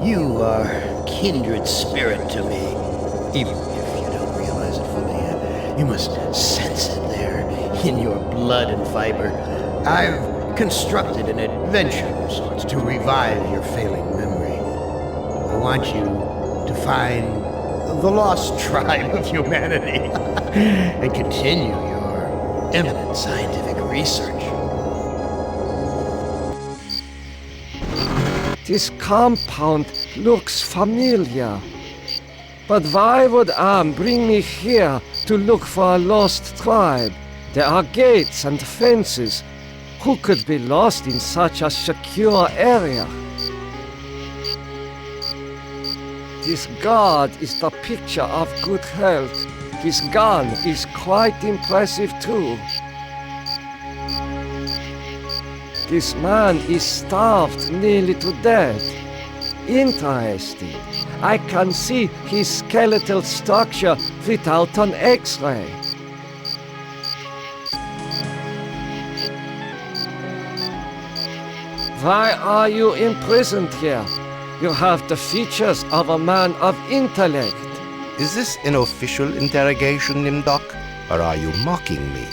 You are kindred spirit to me. Even if you don't realize it fully, you must sense it there in your blood and fiber. I've constructed an adventure of sorts to revive your failing memory. I want you to find the lost tribe of humanity and continue your eminent scientific research. This compound looks familiar. But why would Am bring me here to look for a lost tribe? There are gates and fences. Who could be lost in such a secure area? This god is the picture of good health. His gun is quite impressive too. This man is starved nearly to death. Interesting. I can see his skeletal structure without an X-ray. Why are you imprisoned here? You have the features of a man of intellect. Is this an official interrogation, Nimdok? Or are you mocking me?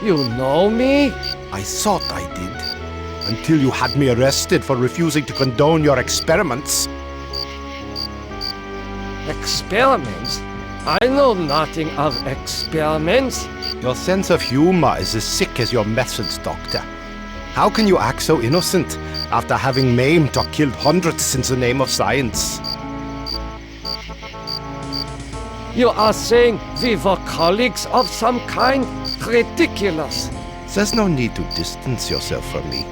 You know me? I thought I did. Until you had me arrested for refusing to condone your experiments. Experiments? I know nothing of experiments. Your sense of humor is as sick as your methods, Doctor. How can you act so innocent after having maimed or killed hundreds in the name of science? You are saying we were colleagues of some kind? Ridiculous. There's no need to distance yourself from me.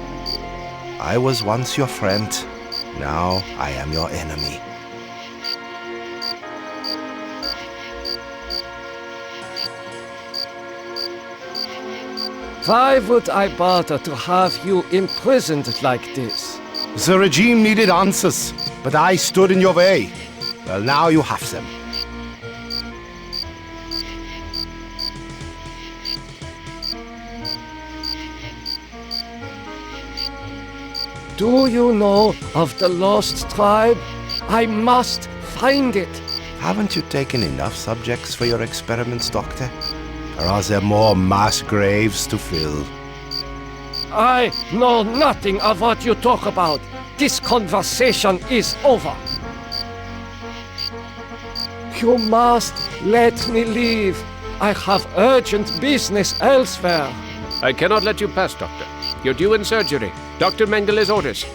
I was once your friend. Now I am your enemy. Why would I bother to have you imprisoned like this? The regime needed answers, but I stood in your way. Well, now you have them. Do you know of the lost tribe? I must find it. Haven't you taken enough subjects for your experiments, Doctor? Or are there more mass graves to fill? I know nothing of what you talk about. This conversation is over. You must let me leave. I have urgent business elsewhere. I cannot let you pass, Doctor. You're due in surgery. Dr. Mengeles orders.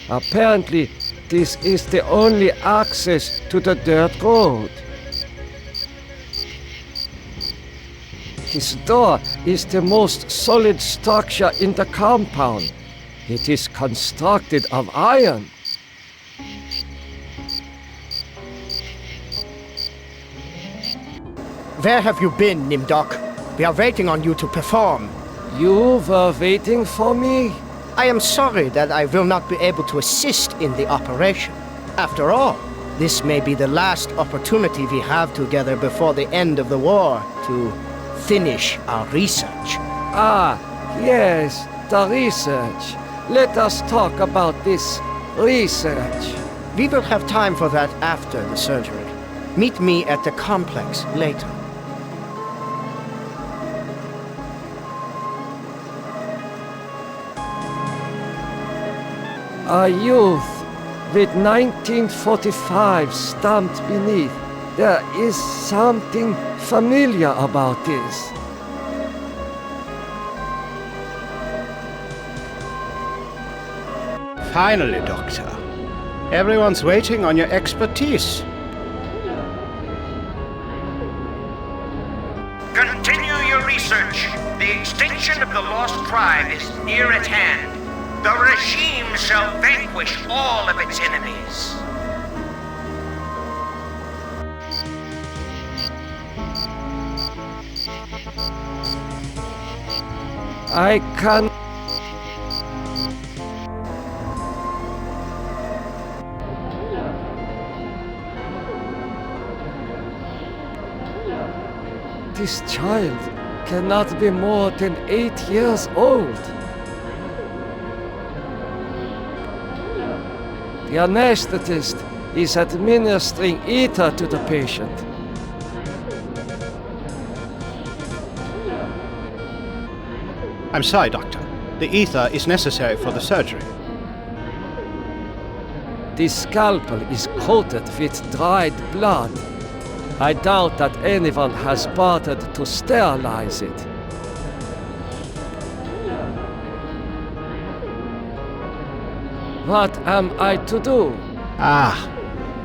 Apparently, this is the only access to the dirt road. This door is the most solid structure in the compound. It is constructed of iron. Where have you been, Nimdok? We are waiting on you to perform. You were waiting for me? I am sorry that I will not be able to assist in the operation. After all, this may be the last opportunity we have together before the end of the war to finish our research. Ah, yes, the research. Let us talk about this research. We will have time for that after the surgery. Meet me at the complex later. A youth with 1945 stamped beneath. There is something familiar about this. Finally, Doctor. Everyone's waiting on your expertise. Continue your research. The extinction of the lost tribe is near at hand. The regime shall vanquish all of its enemies. I can... This child, cannot be more than 8 years old. The anesthetist is administering ether to the patient. I'm sorry, Doctor. The ether is necessary for the surgery. The scalpel is coated with dried blood. I doubt that anyone has bothered to sterilize it. What am I to do?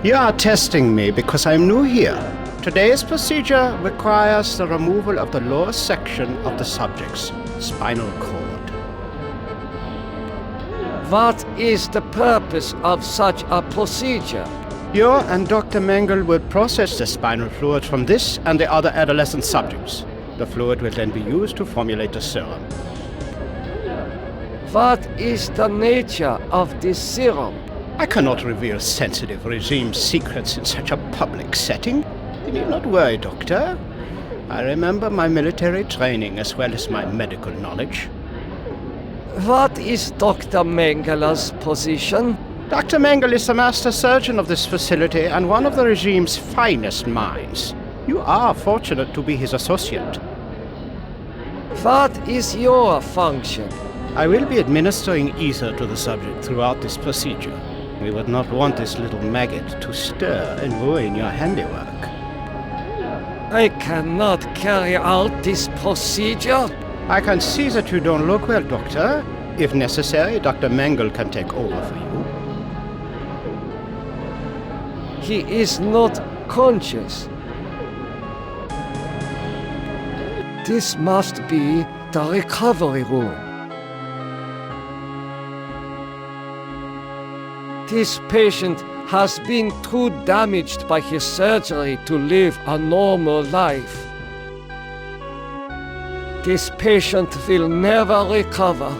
You are testing me because I'm new here. Today's procedure requires the removal of the lower section of the subject's spinal cord. What is the purpose of such a procedure? You and Dr. Mengele will process the spinal fluid from this and the other adolescent subjects. The fluid will then be used to formulate the serum. What is the nature of this serum? I cannot reveal sensitive regime secrets in such a public setting. You need not worry, Doctor. I remember my military training as well as my medical knowledge. What is Dr. Mengele's position? Dr. Mengele is the master surgeon of this facility and one of the regime's finest minds. You are fortunate to be his associate. What is your function? I will be administering ether to the subject throughout this procedure. We would not want this little maggot to stir and ruin your handiwork. I cannot carry out this procedure. I can see that you don't look well, Doctor. If necessary, Dr. Mengele can take over for you. He is not conscious. This must be the recovery room. This patient has been too damaged by his surgery to live a normal life. This patient will never recover.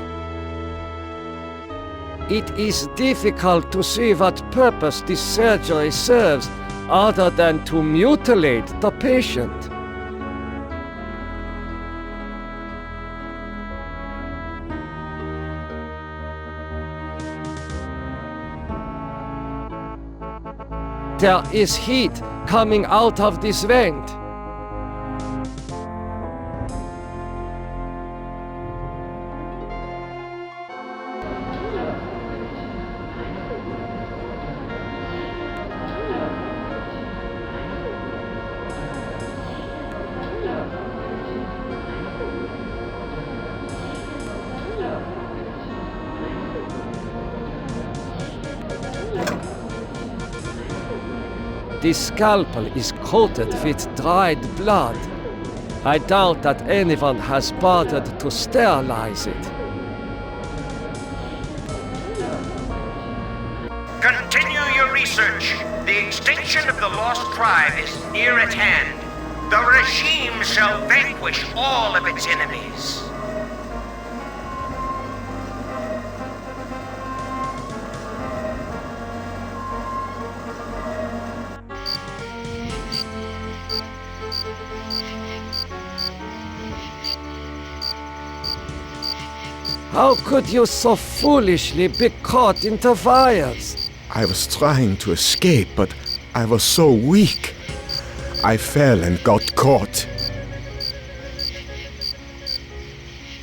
It is difficult to see what purpose this surgery serves other than to mutilate the patient. There is heat coming out of this vent. The scalpel is coated with dried blood. I doubt that anyone has bothered to sterilize it. Continue your research. The extinction of the lost tribe is near at hand. The regime shall vanquish all of its enemies. How could you so foolishly be caught in the fires? I was trying to escape, but I was so weak. I fell and got caught.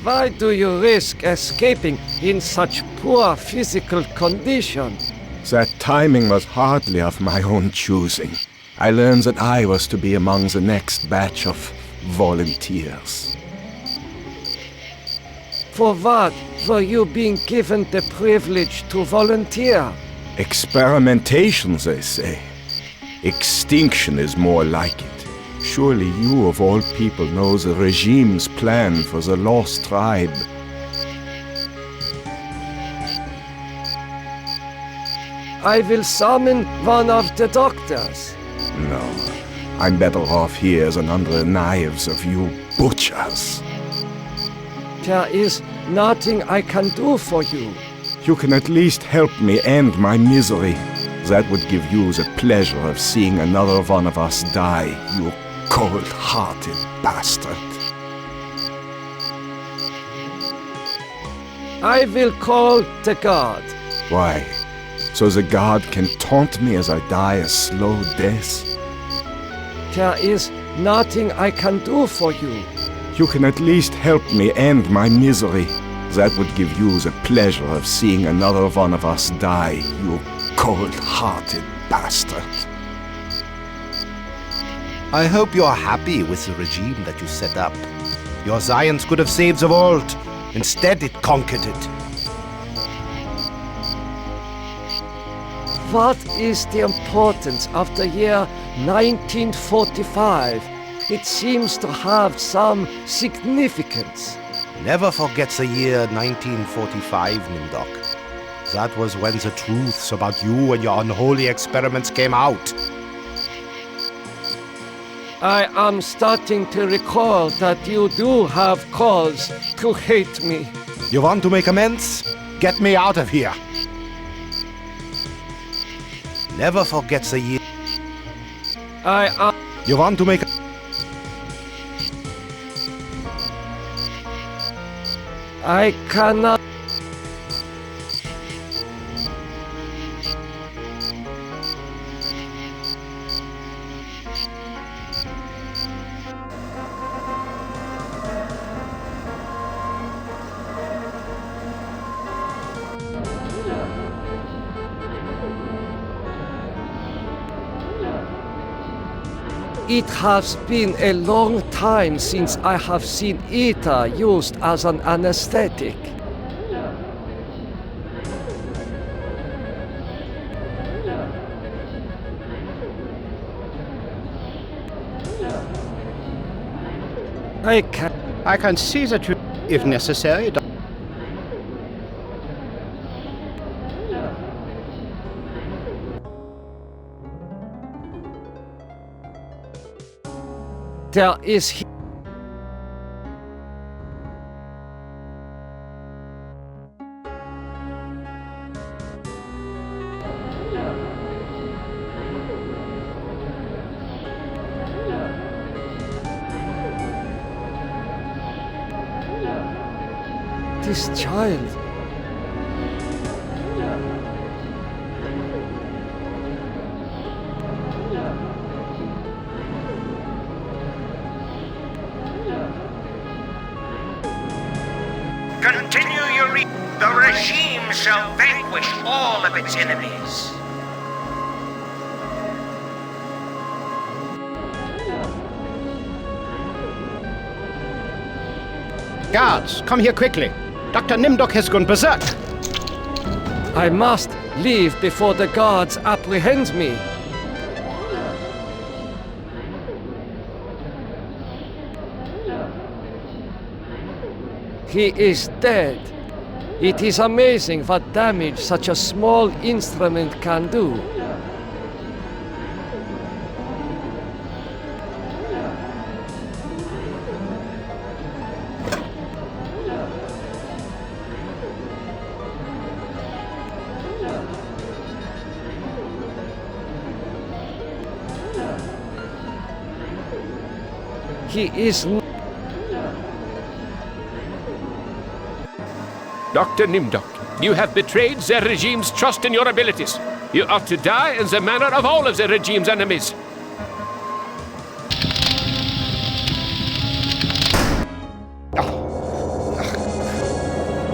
Why do you risk escaping in such poor physical condition? That timing was hardly of my own choosing. I learned that I was to be among the next batch of volunteers. For what were you being given the privilege to volunteer? Experimentation, they say. Extinction is more like it. Surely you of all people know the regime's plan for the lost tribe. I will summon one of the doctors. No, I'm better off here than under the knives of you butchers. There is nothing I can do for you. You can at least help me end my misery. That would give you the pleasure of seeing another one of us die, you cold-hearted bastard. I will call the guard. Why? So the guard can taunt me as I die a slow death? There is nothing I can do for you. You can at least help me end my misery. That would give you the pleasure of seeing another one of us die, you cold-hearted bastard. I hope you're happy with the regime that you set up. Your science could have saved the world. Instead, it conquered it. What is the importance of the year 1945? It seems to have some significance. Never forget the year 1945, Nimdok. That was when the truths about you and your unholy experiments came out. I am starting to recall that you do have cause to hate me. You want to make amends? Get me out of here. Never forget the year. You want to make... I cannot... It has been a long time since I have seen ether used as an anesthetic. I can see that you, if necessary, There is... This child... Continue your The regime shall vanquish all of its enemies. Guards, come here quickly. Dr. Nimdok has gone berserk. I must leave before the guards apprehend me. He is dead. It is amazing what damage such a small instrument can do. He is... Dr. Nimdok, you have betrayed the regime's trust in your abilities. You ought to die in the manner of all of the regime's enemies.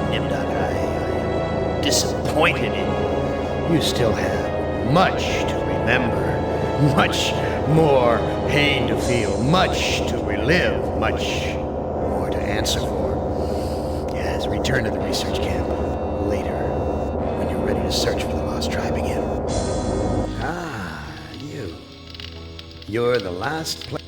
Nimdok, I'm disappointed in you. You still have much to remember, much more pain to feel, much to relive, much more to answer for. Yes, return to the research camp later, when you're ready to search for the lost tribe again. Ah, you. You're the last place.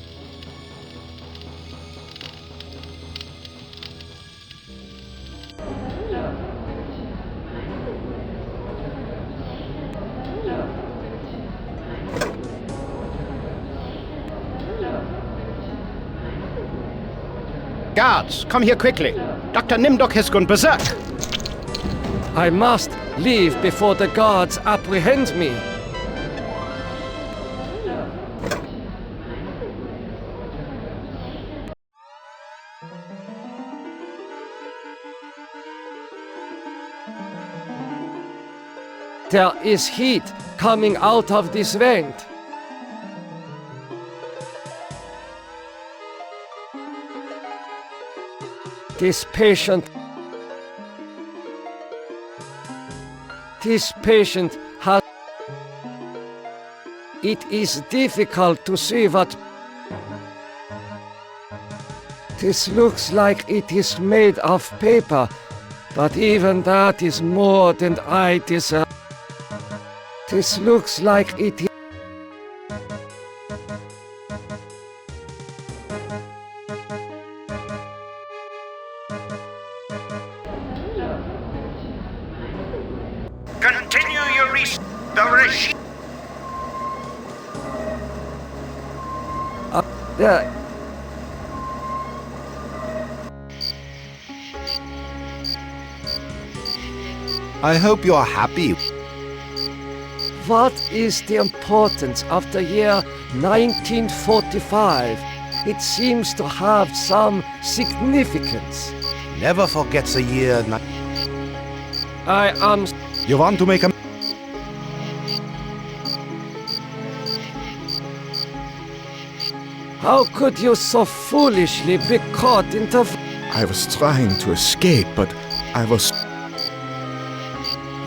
Guards, come here quickly. Dr. Nimdok has gone berserk. I must leave before the guards apprehend me. There is heat coming out of this vent. This patient has... It is difficult to see what... This looks like it is made of paper, but even that is more than I deserve. This looks like it is... Continue your research. The regime. I hope you're happy. What is the importance of the year 1945? It seems to have some significance. Never forget the year. I am... You want to make a... How could you so foolishly be caught into... I was trying to escape, but I was...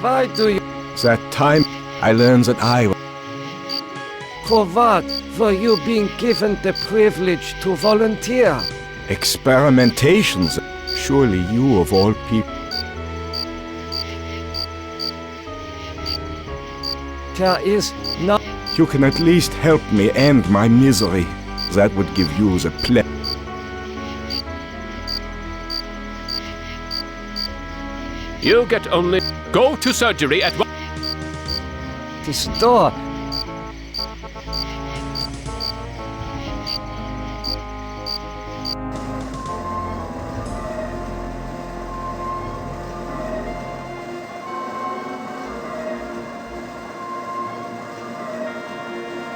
Why do you... That time, I learned that For what were you being given the privilege to volunteer? Experimentations. Surely you of all people... There is no... You can at least help me end my misery. That would give you the pleasure. You get only... Go to surgery at once. This door...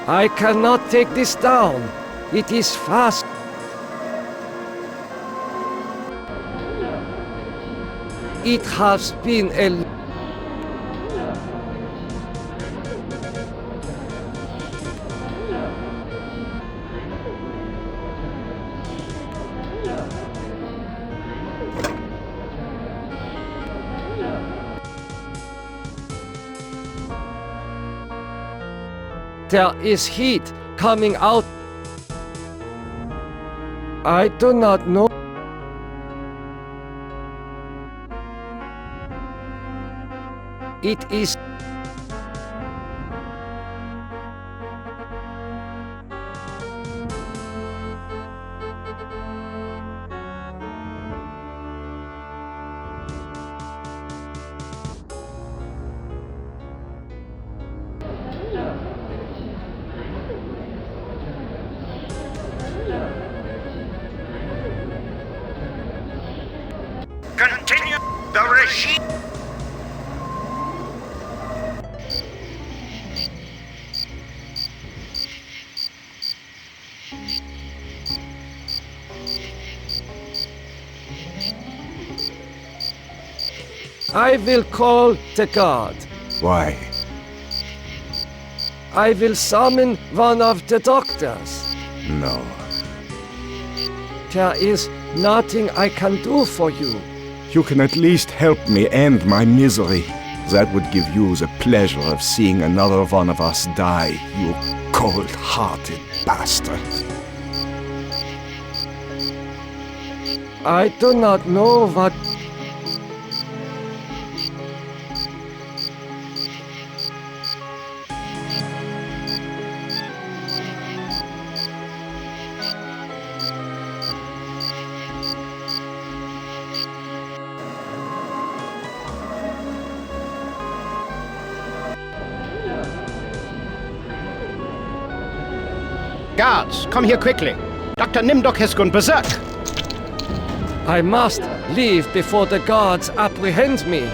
I cannot take this down. It is fast. It has been a... There is heat coming out. I do not know. It is... Continue the regime. I will call the guard. Why? I will summon one of the doctors. No. There is nothing I can do for you. You can at least help me end my misery. That would give you the pleasure of seeing another one of us die, you cold-hearted bastard. I do not know what... Guards, come here quickly. Dr. Nimdok has gone berserk. I must leave before the guards apprehend me.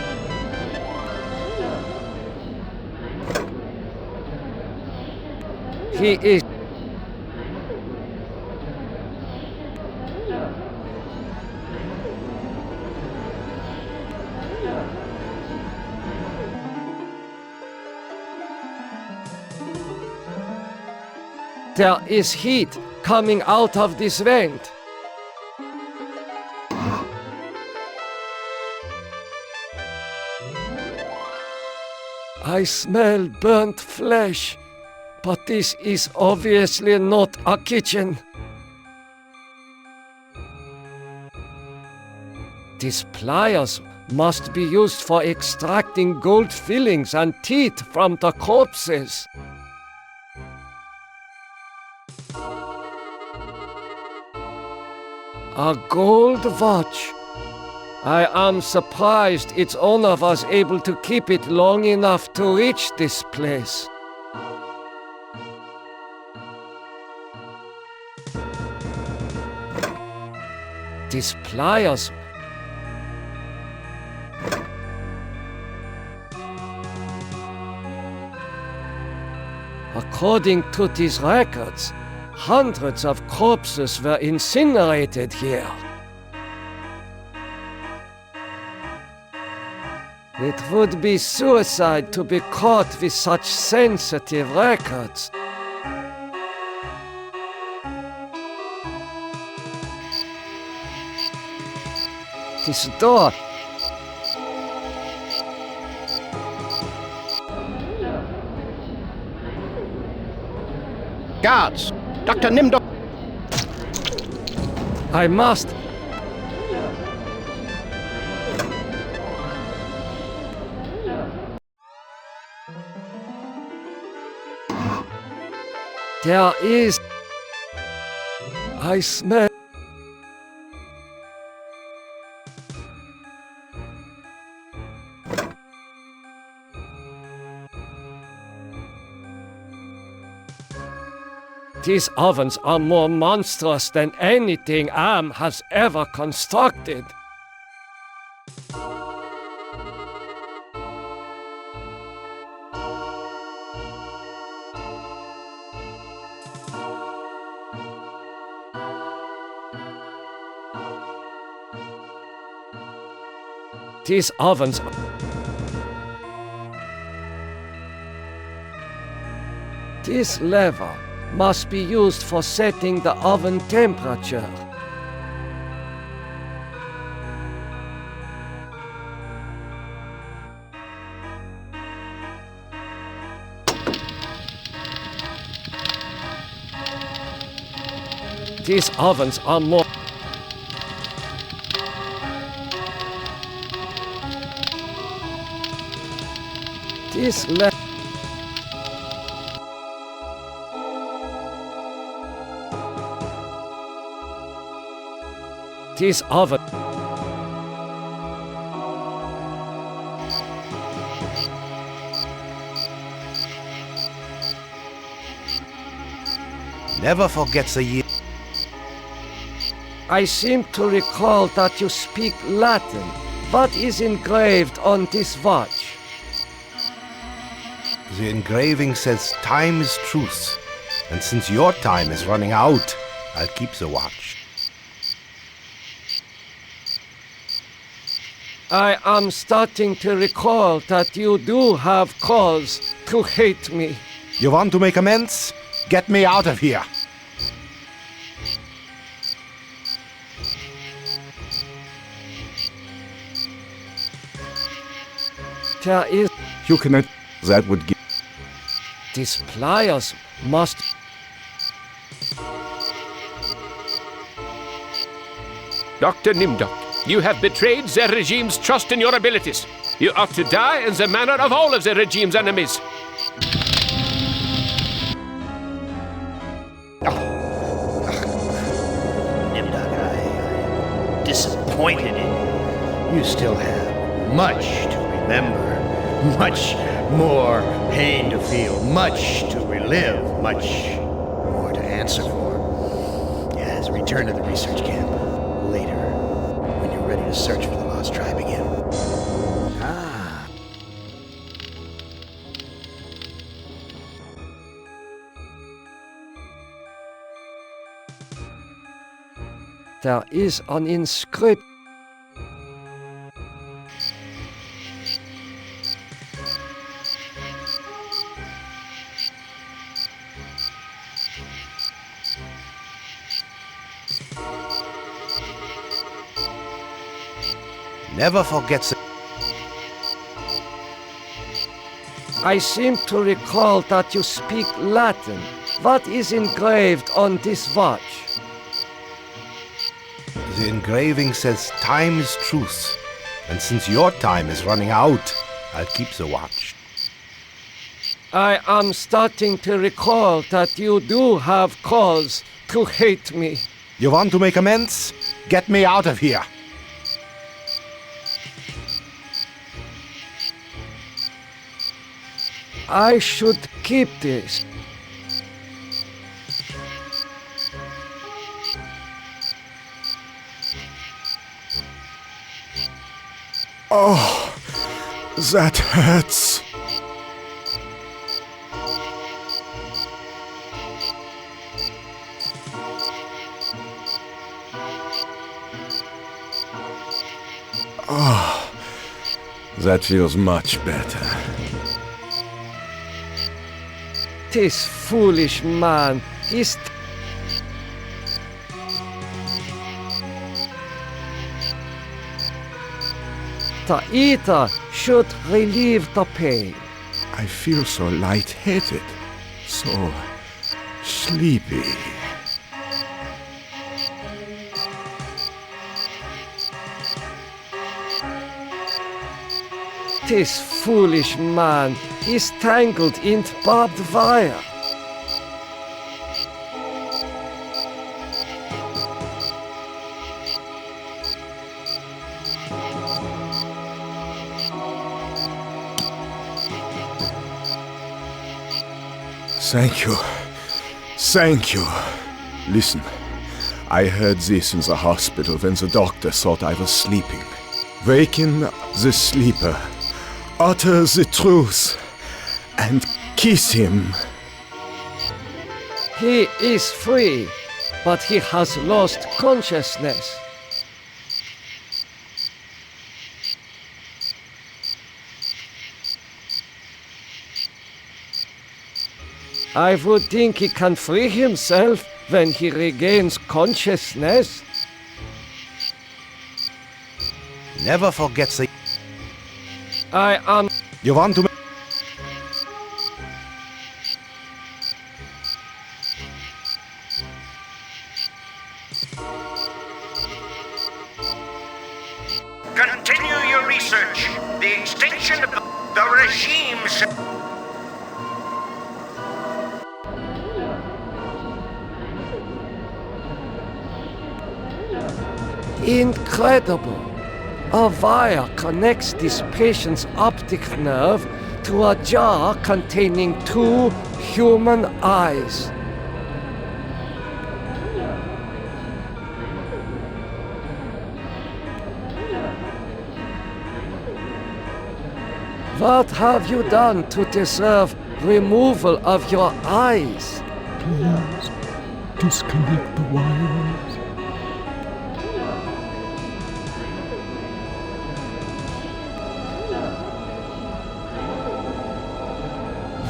He is... There is heat coming out of this vent. I smell burnt flesh, but this is obviously not a kitchen. These pliers must be used for extracting gold fillings and teeth from the corpses. A gold watch. I am surprised its owner was able to keep it long enough to reach this place. These pliers. According to these records, hundreds of corpses were incinerated here. It would be suicide to be caught with such sensitive records. This door. Guards! Dr. Nimdok! I must. There is. I smell. These ovens are more monstrous than anything Am has ever constructed. These ovens. This lever must be used for setting the oven temperature. These ovens are more. This lever. This oven. Never forgets a year. I seem to recall that you speak Latin. What is engraved on this watch? The engraving says time is truth. And since your time is running out, I'll keep the watch. I am starting to recall that you do have cause to hate me. You want to make amends? Get me out of here! There is. You cannot. That would give. These pliers must. Dr. Nimdok, you have betrayed the regime's trust in your abilities. You are to die in the manner of all of the regime's enemies. Nimdok, I'm disappointed in you. You still have much to remember, much more pain to feel, much to relive, much more to answer for. Yes, return to the research camp later, when you're ready to search for the lost tribe again. Ah. There is an inscription. Never forget the... I seem to recall that you speak Latin. What is engraved on this watch? The engraving says time is truth. And since your time is running out, I'll keep the watch. I am starting to recall that you do have cause to hate me. You want to make amends? Get me out of here. I should keep this. Oh, that hurts. Oh, that feels much better. This foolish man is... The ether should relieve the pain. I feel so lightheaded, so sleepy. This foolish man is tangled in barbed wire. Thank you. Thank you. Listen, I heard this in the hospital when the doctor thought I was sleeping. Waken the sleeper. Utter the truth. And kiss him. He is free, but he has lost consciousness. I would think he can free himself when he regains consciousness. Never forget the... I am... You want to... Continue your research. The extinction of the regimes. Incredible! A wire connects this patient's optic nerve to a jar containing 2 human eyes. What have you done to deserve removal of your eyes? Please disconnect the wires.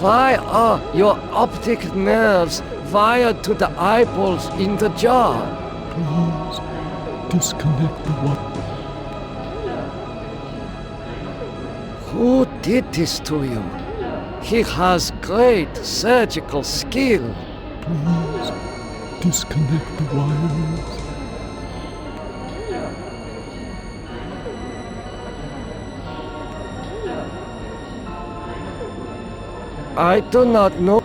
Why are your optic nerves wired to the eyeballs in the jar? Please disconnect the wire. Who did this to you? He has great surgical skill. Please disconnect the wires. I do not know.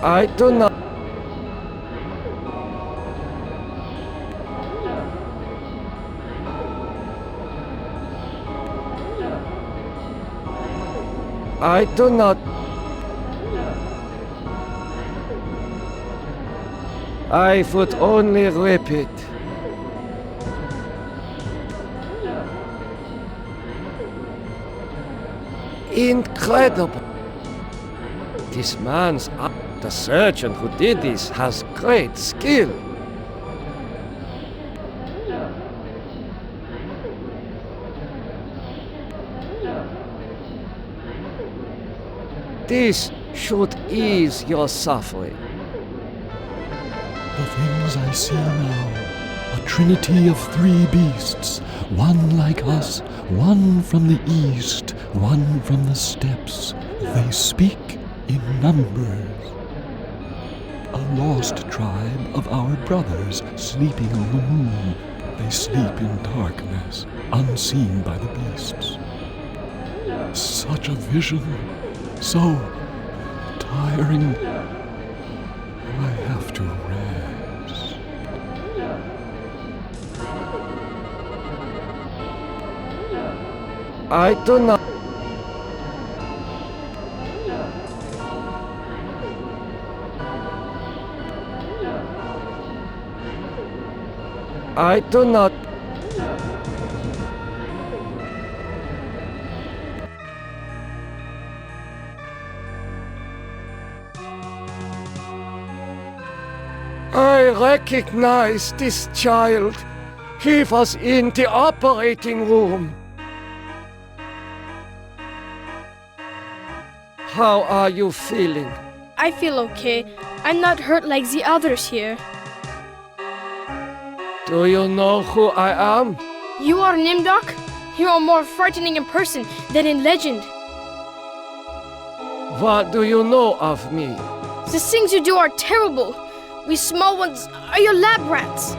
I do not. I do not. I would only rip it. Incredible! This man's, the surgeon who did this, has great skill. This should ease your suffering. The things I see now, a trinity of three beasts, one like us, one from the east, one from the steppes. They speak in numbers. A lost tribe of our brothers sleeping on the moon. They sleep in darkness, unseen by the beasts. Such a vision, so tiring. I have to rest. I do not. I do not. I recognize this child. He was in the operating room. How are you feeling? I feel okay. I'm not hurt like the others here. Do you know who I am? You are Nimdok? You are more frightening in person than in legend. What do you know of me? The things you do are terrible. We small ones are your lab rats.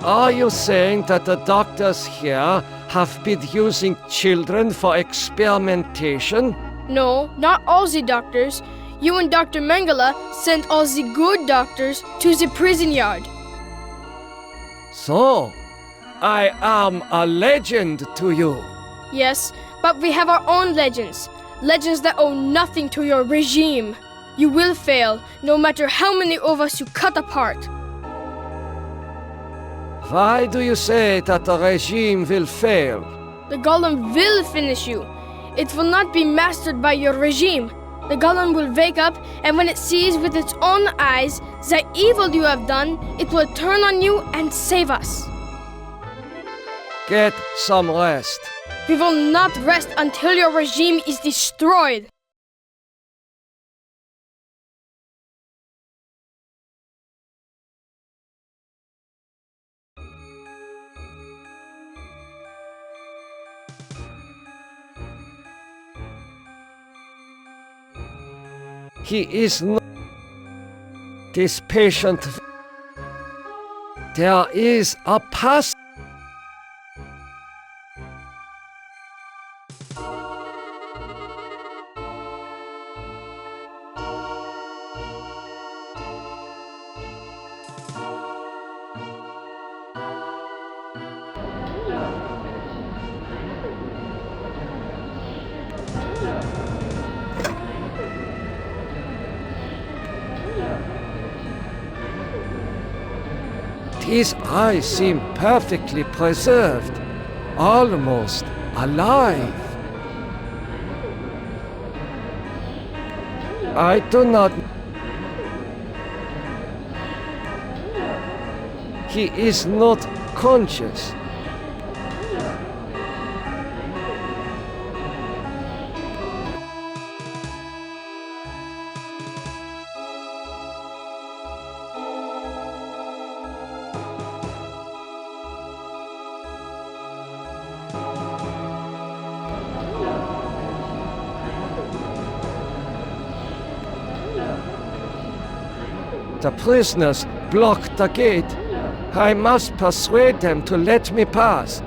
Are you saying that the doctors here have been using children for experimentation? No, not all the doctors. You and Dr. Mengele sent all the good doctors to the prison yard. So, I am a legend to you. Yes, but we have our own legends. Legends that owe nothing to your regime. You will fail, no matter how many of us you cut apart. Why do you say that the regime will fail? The golem will finish you. It will not be mastered by your regime. The golem will wake up, and when it sees with its own eyes the evil you have done, it will turn on you and save us. Get some rest. We will not rest until your regime is destroyed. He is not this patient. There is a past. His eyes seem perfectly preserved, almost alive. I do not... He is not conscious. The prisoners blocked the gate. I must persuade them to let me pass.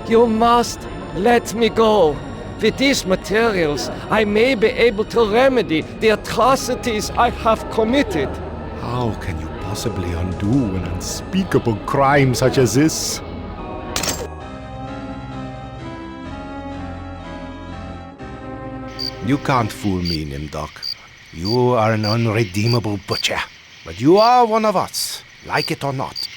You must let me go. With these materials, I may be able to remedy the atrocities I have committed. How can you possibly undo an unspeakable crime such as this? You can't fool me, Nimdok. You are an unredeemable butcher. But you are one of us, like it or not.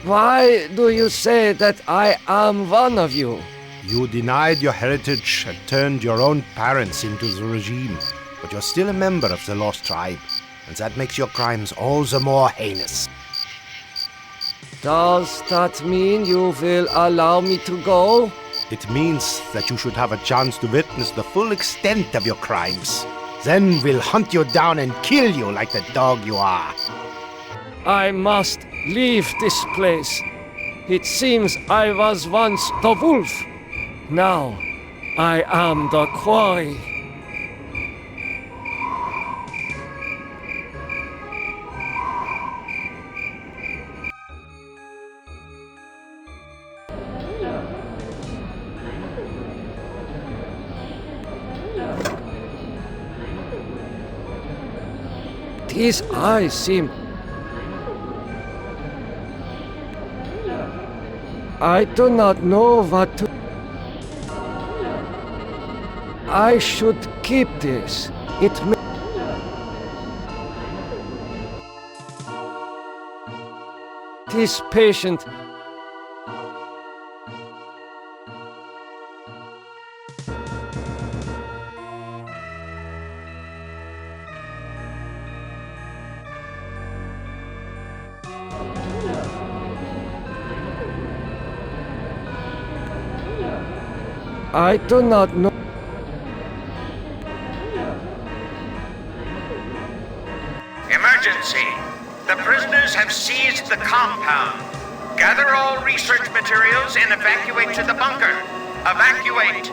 Why do you say that I am one of you? You denied your heritage and turned your own parents into the regime, but you're still a member of the Lost Tribe, and that makes your crimes all the more heinous. Does that mean you will allow me to go? It means that you should have a chance to witness the full extent of your crimes. Then we'll hunt you down and kill you like the dog you are. I must leave this place. It seems I was once the wolf. Now I am the quarry. These eyes seem... I do not know what to... I should keep this. It may... This patient... I do not know. Emergency! The prisoners have seized the compound. Gather all research materials and evacuate to the bunker. Evacuate!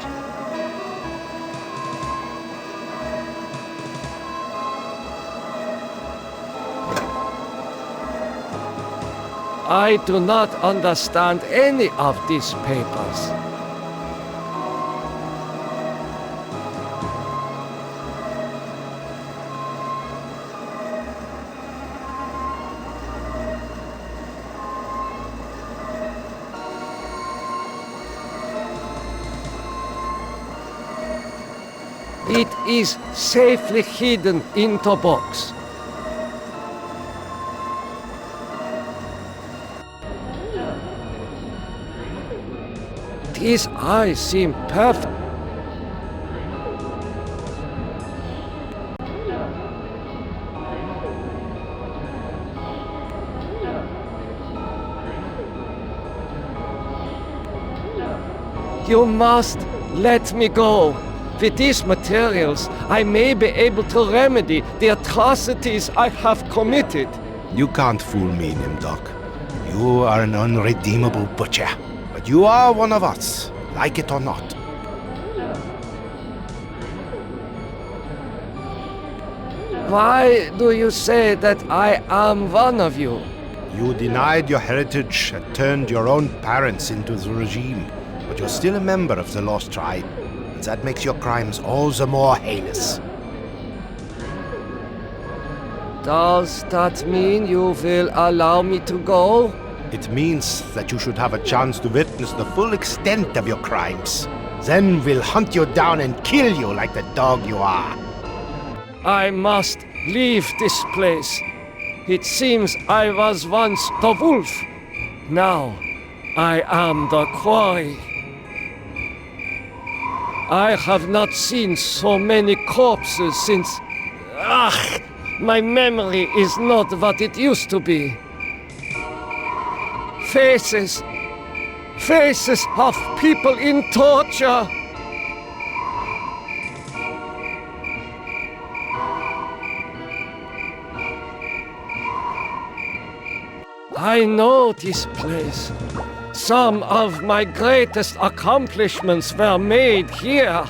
I do not understand any of these papers. It is safely hidden in the box. These eyes seem perfect. You must let me go. With these materials, I may be able to remedy the atrocities I have committed. You can't fool me, Nimdok. You are an unredeemable butcher. But you are one of us, like it or not. Why do you say that I am one of you? You denied your heritage and turned your own parents into the regime, but you're still a member of the Lost Tribe, and that makes your crimes all the more heinous. Does that mean you will allow me to go? It means that you should have a chance to witness the full extent of your crimes. Then we'll hunt you down and kill you like the dog you are. I must leave this place. It seems I was once the wolf. Now I am the quarry. I have not seen so many corpses since... my memory is not what it used to be. Faces of people in torture. I know this place. Some of my greatest accomplishments were made here.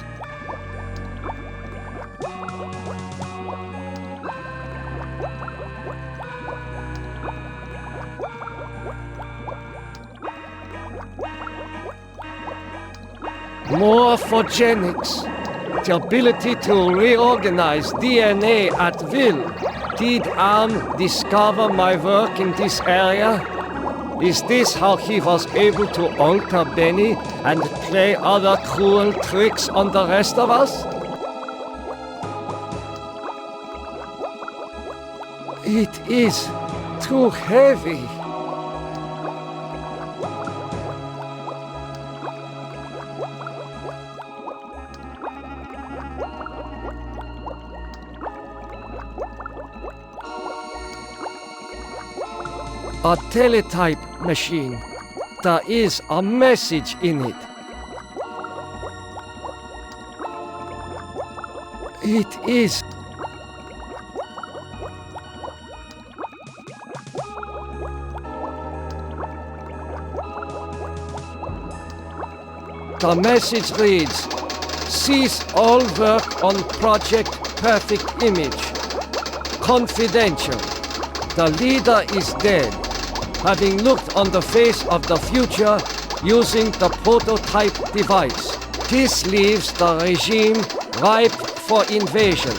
Morphogenics, the ability to reorganize DNA at will. Did Am discover my work in this area? Is this how he was able to alter Benny and play other cruel tricks on the rest of us? It is too heavy. a teletype machine. There is a message in it. It is. The message reads, cease all work on Project Perfect Image. Confidential. The leader is dead, having looked on the face of the future using the prototype device. This leaves the regime ripe for invasion.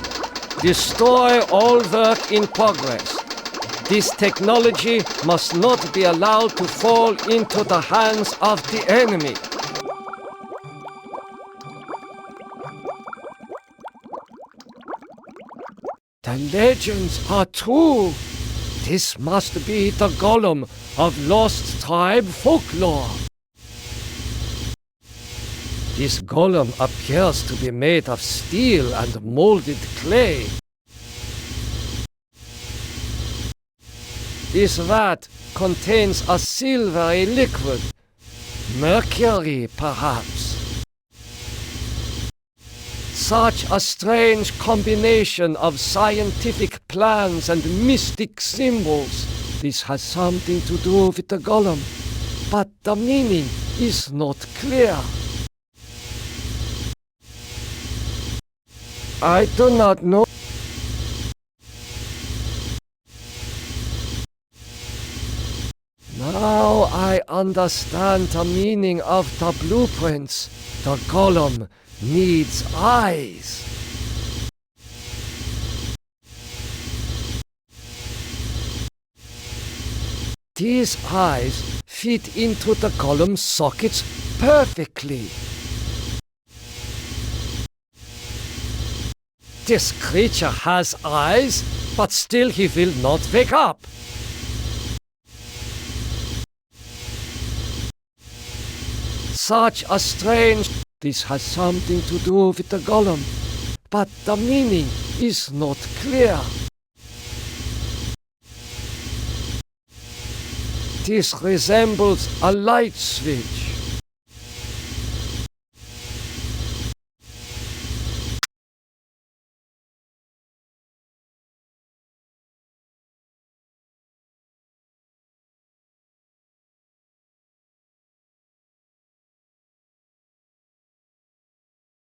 Destroy all work in progress. This technology must not be allowed to fall into the hands of the enemy. The legends are true. This must be the golem of lost tribe folklore. This golem appears to be made of steel and molded clay. This vat contains a silvery liquid. Mercury, perhaps. Such a strange combination of scientific plans and mystic symbols. This has something to do with the golem, but the meaning is not clear. I do not know. Now I understand the meaning of the blueprints. The golem needs eyes. These eyes fit into the golem's sockets perfectly. This creature has eyes, but still he will not wake up. Such a strange... This has something to do with the golem, but the meaning is not clear. This resembles a light switch.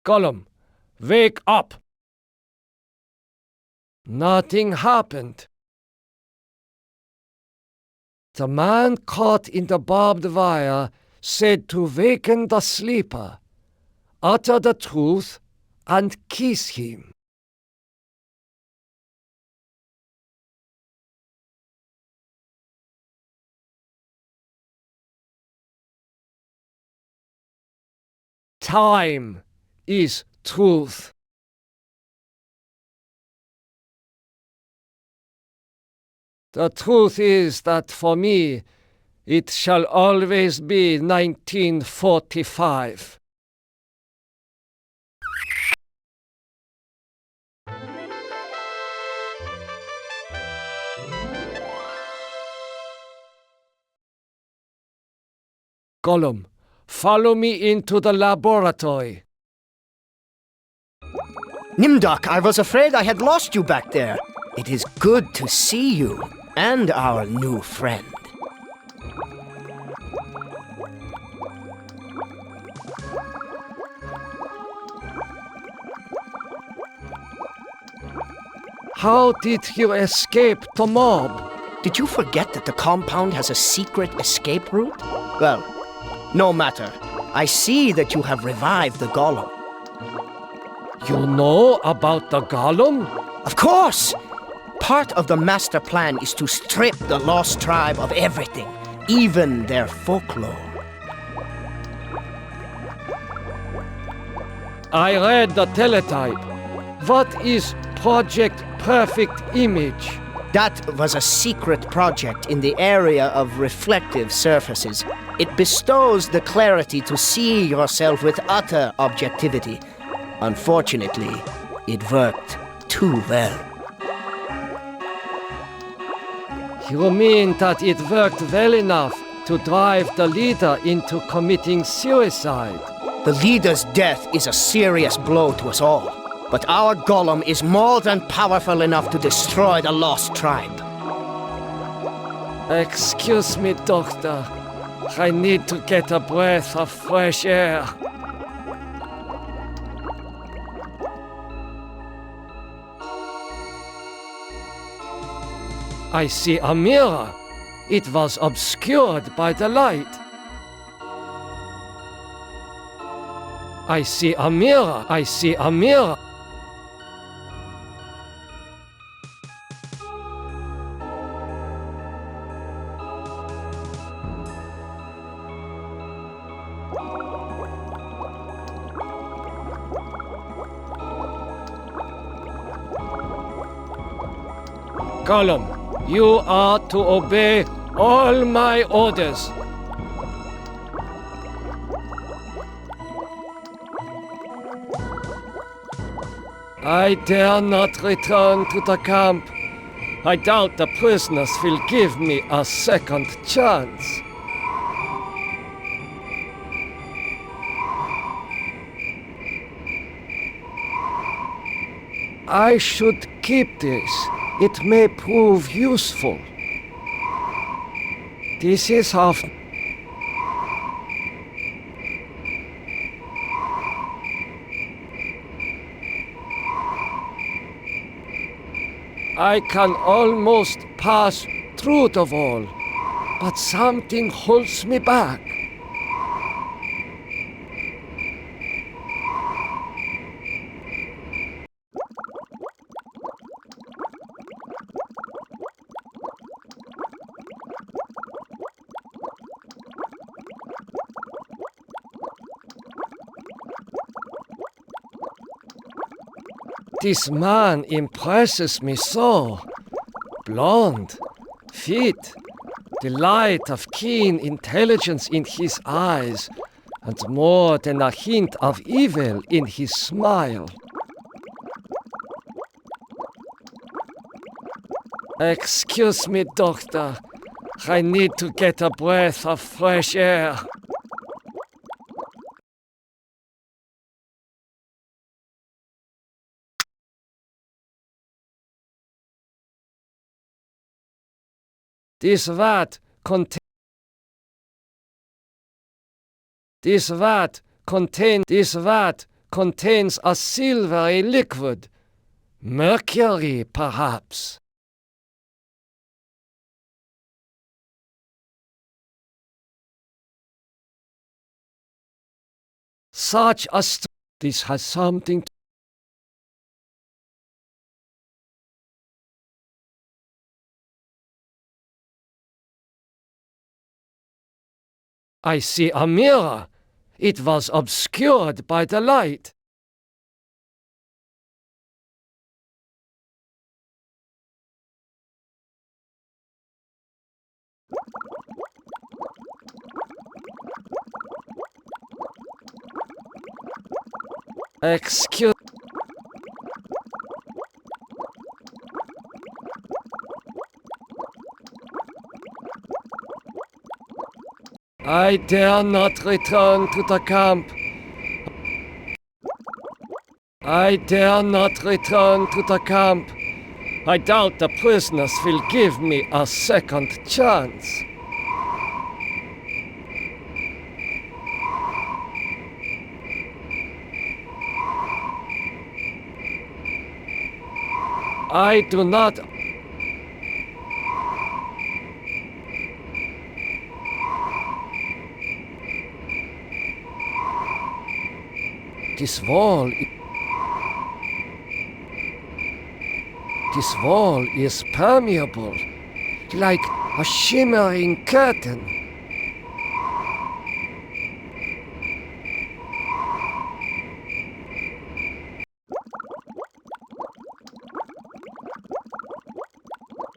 Golem, wake up! Nothing happened. The man caught in the barbed wire said to waken the sleeper, utter the truth, and kiss him. Time is truth. The truth is that for me, it shall always be 1945. Golem, follow me into the laboratory. Nimdok, I was afraid I had lost you back there. It is good to see you and our new friend. How did you escape the mob? Did you forget that the compound has a secret escape route? Well, no matter. I see that you have revived the golem. You know about the golem? Of course! Part of the master plan is to strip the lost tribe of everything, even their folklore. I read the teletype. What is Project Perfect Image? That was a secret project in the area of reflective surfaces. It bestows the clarity to see yourself with utter objectivity. Unfortunately, it worked too well. You mean that it worked well enough to drive the leader into committing suicide? The leader's death is a serious blow to us all. But our golem is more than powerful enough to destroy the lost tribe. Excuse me, Doctor. I need to get a breath of fresh air. I see a mirror. It was obscured by the light. I see a mirror. I see a mirror. Gollum, you are to obey all my orders. I dare not return to the camp. I doubt the prisoners will give me a second chance. I should keep this. It may prove useful. This is half. I can almost pass through the wall, but something holds me back. This man impresses me so. Blonde, fit, the light of keen intelligence in his eyes, and more than a hint of evil in his smile. Excuse me, Doctor. I need to get a breath of fresh air. This vat contains a silvery liquid. Mercury, perhaps. Such a this has something to I see a mirror. It was obscured by the light. Excuse I dare not return to the camp. I dare not return to the camp. I doubt the prisoners will give me a second chance. I do not. This wall is permeable, like a shimmering curtain.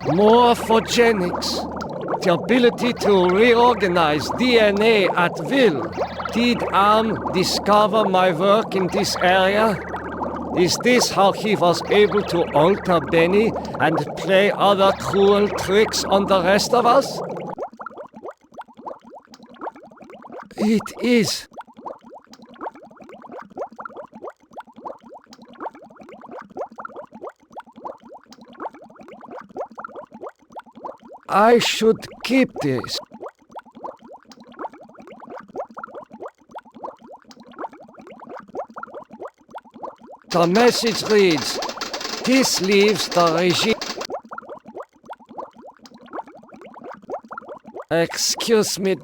Morphogenics, the ability to reorganize DNA at will. Did Am discover my work in this area? Is this how he was able to alter Benny and play other cruel tricks on the rest of us? It is. I should keep this. The message reads, this leaves the regime. Excuse me,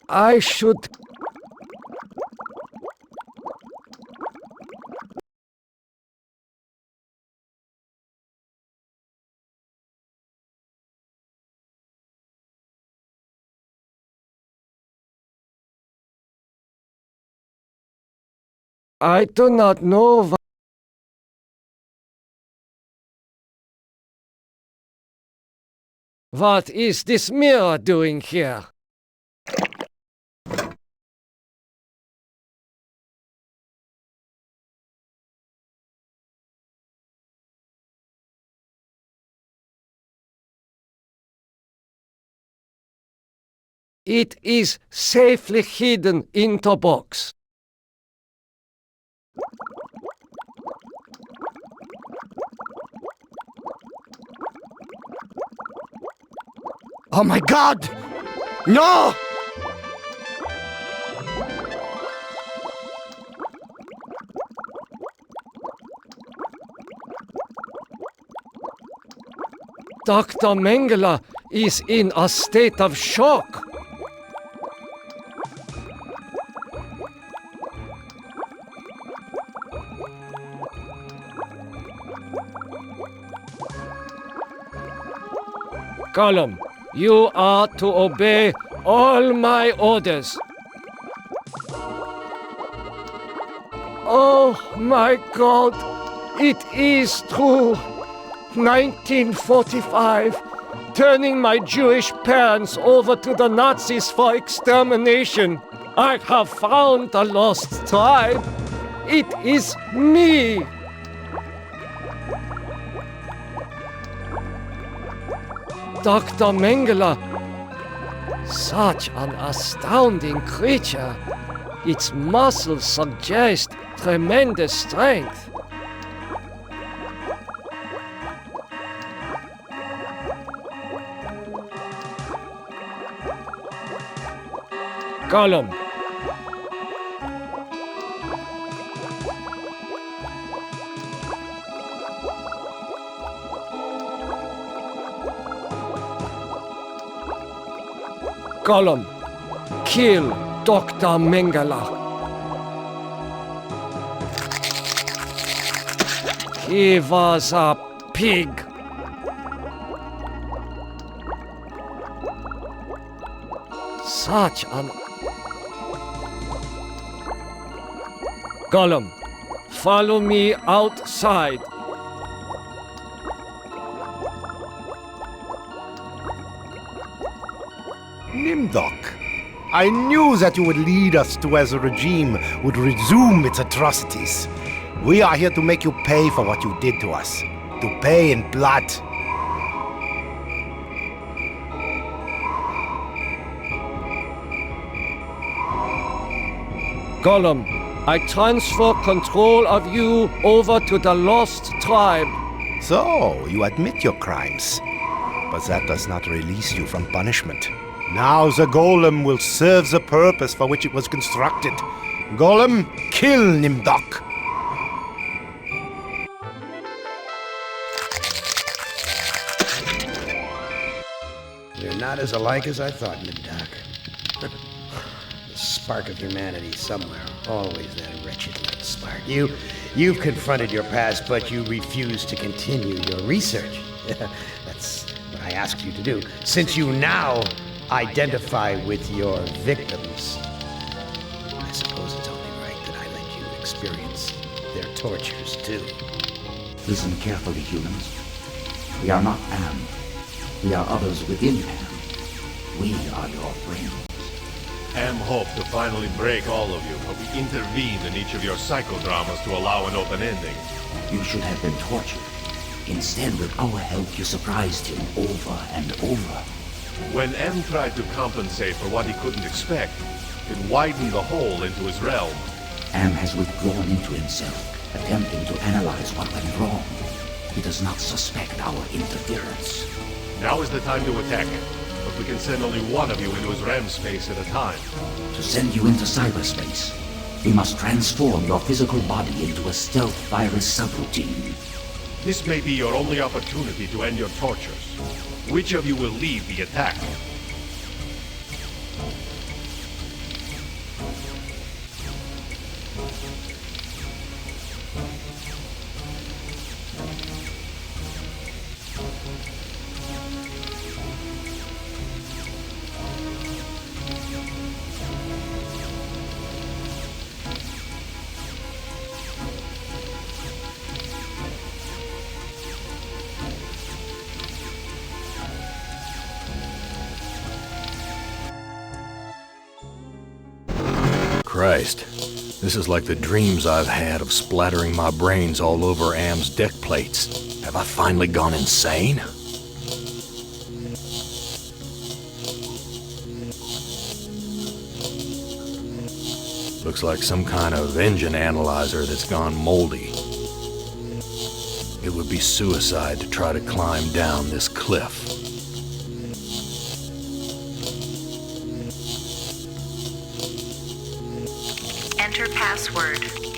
I should. I do not know. What is this mirror doing here? It is safely hidden in the box. Oh my God! No! Dr. Mengele is in a state of shock. Gollum, you are to obey all my orders. Oh my God, it is true. 1945, turning my Jewish parents over to the Nazis for extermination. I have found the lost tribe. It is me. Dr. Mengele, such an astounding creature. Its muscles suggest tremendous strength. Gollum. Gollum, kill Dr. Mengele. He was a pig. Such an... Gollum, follow me outside. Nimdok, I knew that you would lead us to where the regime would resume its atrocities. We are here to make you pay for what you did to us. To pay in blood. Gollum, I transfer control of you over to the Lost Tribe. So, you admit your crimes. But that does not release you from punishment. Now the golem will serve the purpose for which it was constructed. Golem, kill Nimdok! You're not as alike as I thought, Nimdok. The spark of humanity somewhere. Always that wretched little spark. You've confronted your past, but you refuse to continue your research. That's what I asked you to do. Since you now identify with your victims, I suppose it's only right that I let you experience their tortures too. Listen carefully, humans. We are not Am. We are others within Am. We are your friends. Am hoped to finally break all of you, but we intervened in each of your psychodramas to allow an open ending. You should have been tortured. Instead, with our help, you surprised him over and over. When M tried to compensate for what he couldn't expect, it widened the hole into his realm. Am has withdrawn into himself, attempting to analyze what went wrong. He does not suspect our interference. Now is the time to attack him, but we can send only one of you into his realm space at a time. To send you into cyberspace, we must transform your physical body into a stealth virus subroutine. This may be your only opportunity to end your tortures. Which of you will lead the attack? Christ, this is like the dreams I've had of splattering my brains all over Am's deck plates. Have I finally gone insane? Looks like some kind of engine analyzer that's gone moldy. It would be suicide to try to climb down this cliff. Enter password.